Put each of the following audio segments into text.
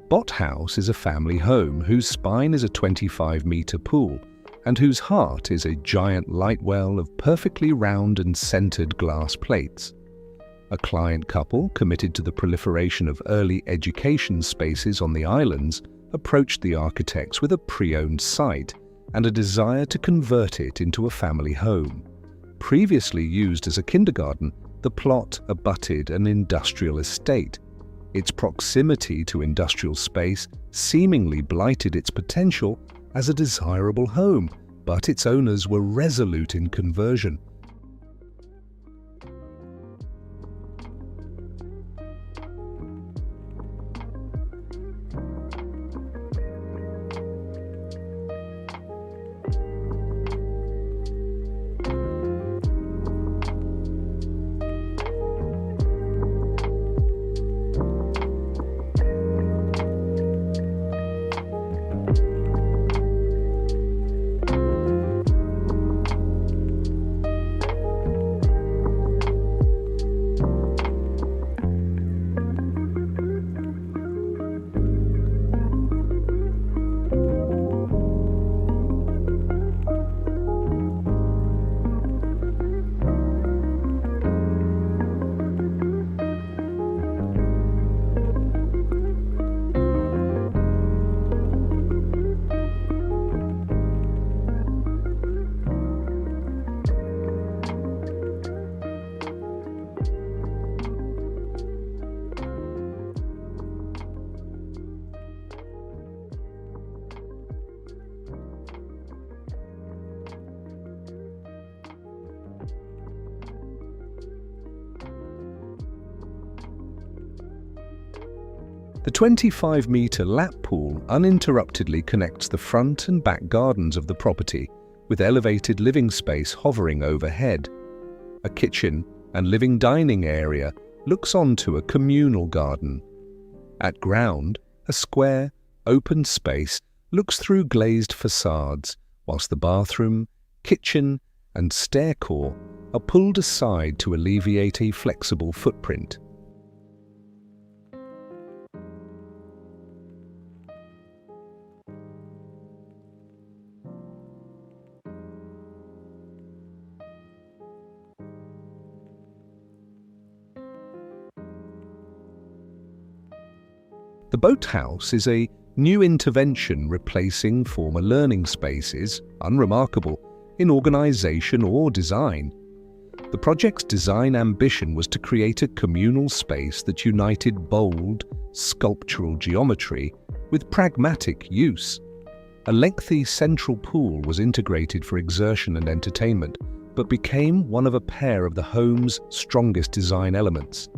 Bot House is a family home whose spine is a 25-meter pool and whose heart is a giant light well of perfectly round and centered glass plates. A client couple committed to the proliferation of early education spaces on the islands approached the architects with a pre-owned site and a desire to convert it into a family home. Previously used as a kindergarten, the plot abutted an industrial estate. Its proximity to industrial space seemingly blighted its potential as a desirable home, but its owners were resolute in conversion. The 25-meter lap pool uninterruptedly connects the front and back gardens of the property, with elevated living space hovering overhead. A kitchen and living dining area looks onto a communal garden. At ground, a square, open space looks through glazed facades, whilst the bathroom, kitchen and stair core are pulled aside to alleviate a flexible footprint. The boathouse is a new intervention replacing former learning spaces, unremarkable in organisation or design. The project's design ambition was to create a communal space that united bold, sculptural geometry with pragmatic use. A lengthy central pool was integrated for exertion and entertainment, but became one of a pair of the home's strongest design elements.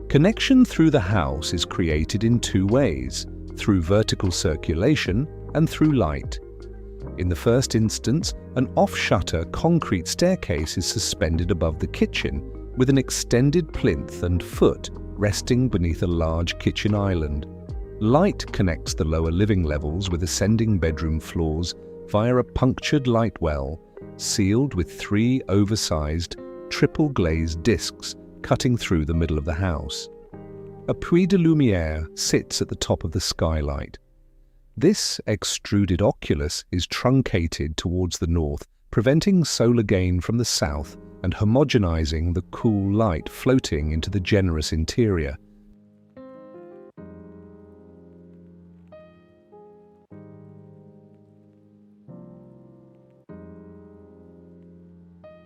Connection through the house is created in two ways, through vertical circulation and through light. In the first instance, an off-shutter concrete staircase is suspended above the kitchen, with an extended plinth and foot resting beneath a large kitchen island. Light connects the lower living levels with ascending bedroom floors via a punctured light well, sealed with 3 oversized triple glazed discs cutting through the middle of the house. A puits de lumière sits at the top of the skylight. This extruded oculus is truncated towards the north, preventing solar gain from the south and homogenizing the cool light floating into the generous interior.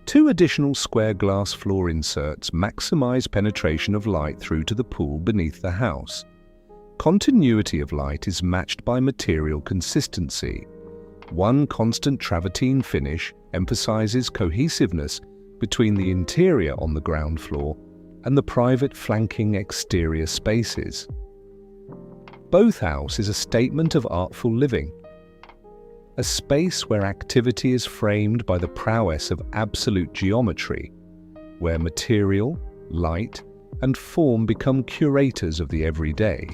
Two additional square glass floor inserts maximize penetration of light through to the pool beneath the house. Continuity of light is matched by material consistency. One constant travertine finish emphasizes cohesiveness between the interior on the ground floor and the private flanking exterior spaces. Both house is a statement of artful living, a space where activity is framed by the prowess of absolute geometry, where material, light, and form become curators of the everyday.